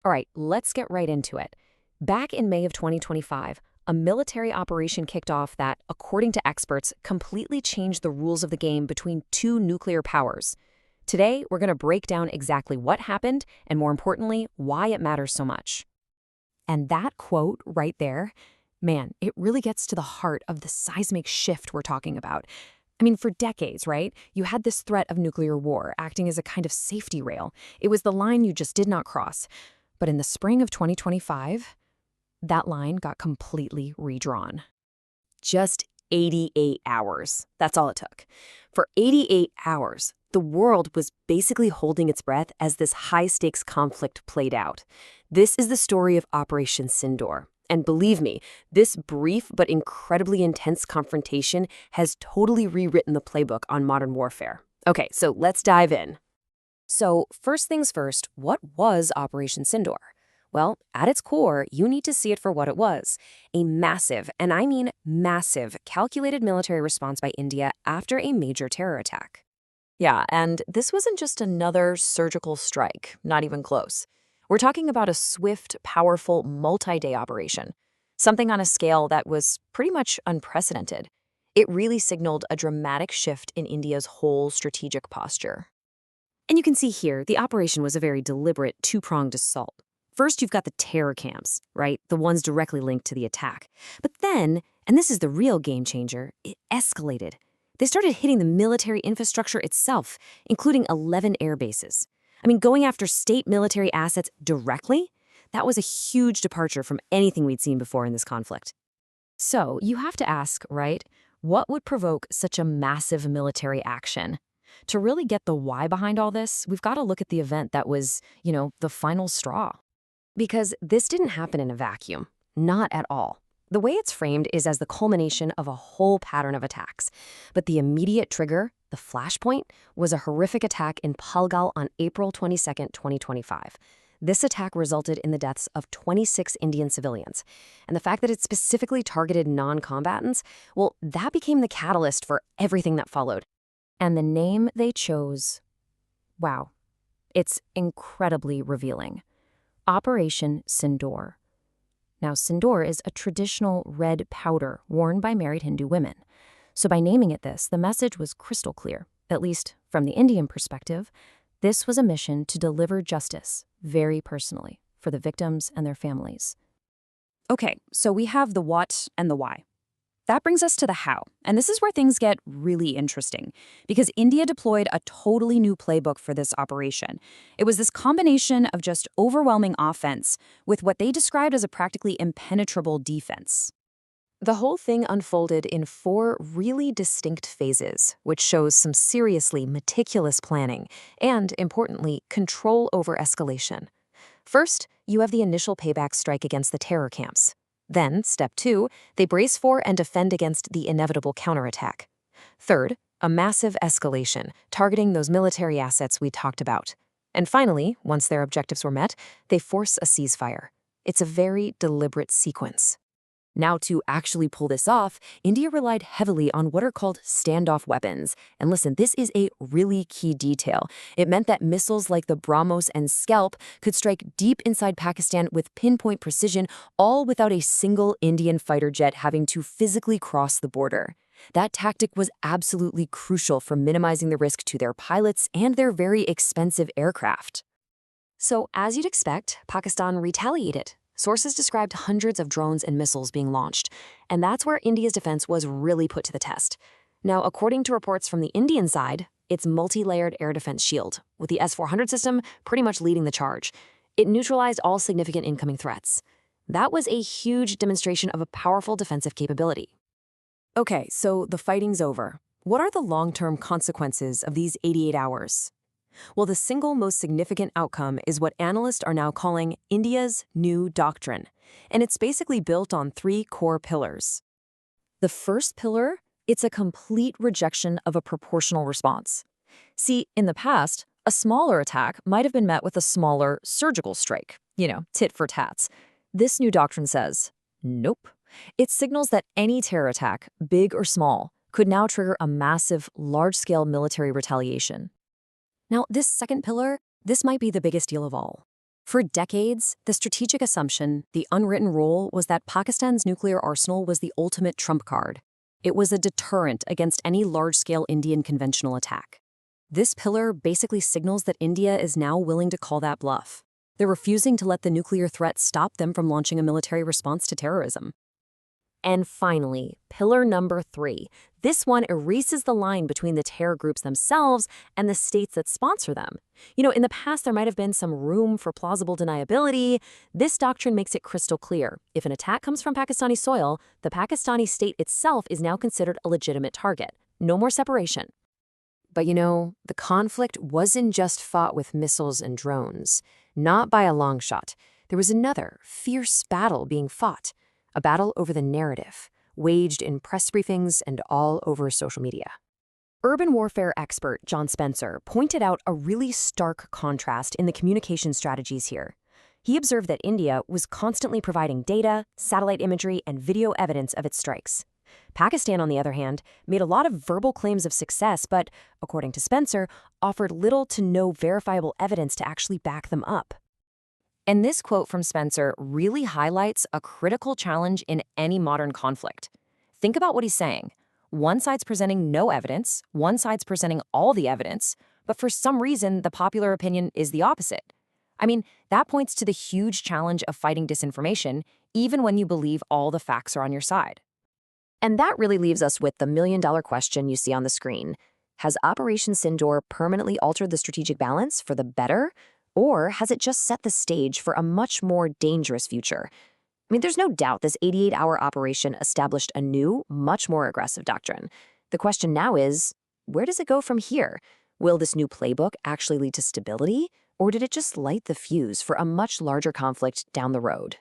All right, let's get right into it. Back in May of 2025, a military operation kicked off that, according to experts, completely changed the rules of the game between two nuclear powers. Today, we're going to break down exactly what happened and, more importantly, why it matters so much. And that quote right there, man, it really gets to the heart of the seismic shift we're talking about. I mean, for decades, right, you had this threat of nuclear war acting as a kind of safety rail. It was the line you just did not cross. But in the spring of 2025, that line got completely redrawn. Just 88 hours. That's all it took. For 88 hours, the world was basically holding its breath as this high-stakes conflict played out. This is the story of Operation Sindoor. And believe me, this brief but incredibly intense confrontation has totally rewritten the playbook on modern warfare. Okay, so let's dive in. So first things first, what was Operation Sindoor? Well, at its core, you need to see it for what it was. A massive, and I mean massive, calculated military response by India after a major terror attack. Yeah, and this wasn't just another surgical strike, not even close. We're talking about a swift, powerful, multi-day operation, something on a scale that was pretty much unprecedented. It really signaled a dramatic shift in India's whole strategic posture. And you can see here, the operation was a very deliberate, two-pronged assault. First, you've got the terror camps, right? The ones directly linked to the attack. But then, and this is the real game changer, it escalated. They started hitting the military infrastructure itself, including 11 air bases. I mean, going after state military assets directly? That was a huge departure from anything we'd seen before in this conflict. So, you have to ask, right, what would provoke such a massive military action? To really get the why behind all this, we've got to look at the event that was, the final straw. Because this didn't happen in a vacuum. Not at all. The way it's framed is as the culmination of a whole pattern of attacks. But the immediate trigger, the flashpoint, was a horrific attack in Palgal on April 22, 2025. This attack resulted in the deaths of 26 Indian civilians. And the fact that it specifically targeted non-combatants, well, that became the catalyst for everything that followed. And the name they chose, wow, it's incredibly revealing. Operation Sindoor. Now, Sindoor is a traditional red powder worn by married Hindu women. So by naming it this, the message was crystal clear. At least from the Indian perspective, this was a mission to deliver justice, very personally, for the victims and their families. Okay, so we have the what and the why. That brings us to the how, and this is where things get really interesting, because India deployed a totally new playbook for this operation. It was this combination of just overwhelming offense with what they described as a practically impenetrable defense. The whole thing unfolded in 4 really distinct phases, which shows some seriously meticulous planning and, importantly, control over escalation. First, you have the initial payback strike against the terror camps. Then, step 2, they brace for and defend against the inevitable counterattack. Third, a massive escalation, targeting those military assets we talked about. And finally, once their objectives were met, they force a ceasefire. It's a very deliberate sequence. Now, to actually pull this off, India relied heavily on what are called standoff weapons. And listen, this is a really key detail. It meant that missiles like the BrahMos and SCALP could strike deep inside Pakistan with pinpoint precision, all without a single Indian fighter jet having to physically cross the border. That tactic was absolutely crucial for minimizing the risk to their pilots and their very expensive aircraft. So, as you'd expect, Pakistan retaliated. Sources described hundreds of drones and missiles being launched, and that's where India's defense was really put to the test. Now, according to reports from the Indian side, it's multi-layered air defense shield, with the S-400 system pretty much leading the charge. It neutralized all significant incoming threats. That was a huge demonstration of a powerful defensive capability. Okay, so the fighting's over. What are the long-term consequences of these 88 hours? Well, the single most significant outcome is what analysts are now calling India's new doctrine, and it's basically built on 3 core pillars. The first pillar, it's a complete rejection of a proportional response. See, in the past, a smaller attack might have been met with a smaller surgical strike, tit for tats. This new doctrine says, nope. It signals that any terror attack, big or small, could now trigger a massive, large-scale military retaliation. Now, this second pillar, this might be the biggest deal of all. For decades, the strategic assumption, the unwritten rule, was that Pakistan's nuclear arsenal was the ultimate trump card. It was a deterrent against any large-scale Indian conventional attack. This pillar basically signals that India is now willing to call that bluff. They're refusing to let the nuclear threat stop them from launching a military response to terrorism. And finally, pillar number 3. This one erases the line between the terror groups themselves and the states that sponsor them. In the past, there might have been some room for plausible deniability. This doctrine makes it crystal clear. If an attack comes from Pakistani soil, the Pakistani state itself is now considered a legitimate target. No more separation. But the conflict wasn't just fought with missiles and drones. Not by a long shot. There was another fierce battle being fought. A battle over the narrative, waged in press briefings and all over social media. Urban warfare expert John Spencer pointed out a really stark contrast in the communication strategies here. He observed that India was constantly providing data, satellite imagery, and video evidence of its strikes. Pakistan, on the other hand, made a lot of verbal claims of success, but, according to Spencer, offered little to no verifiable evidence to actually back them up. And this quote from Spencer really highlights a critical challenge in any modern conflict. Think about what he's saying. One side's presenting no evidence, one side's presenting all the evidence, but for some reason, the popular opinion is the opposite. That points to the huge challenge of fighting disinformation, even when you believe all the facts are on your side. And that really leaves us with the million-dollar question you see on the screen. Has Operation Sindoor permanently altered the strategic balance for the better? Or has it just set the stage for a much more dangerous future? There's no doubt this 88-hour operation established a new, much more aggressive doctrine. The question now is, where does it go from here? Will this new playbook actually lead to stability? Or did it just light the fuse for a much larger conflict down the road?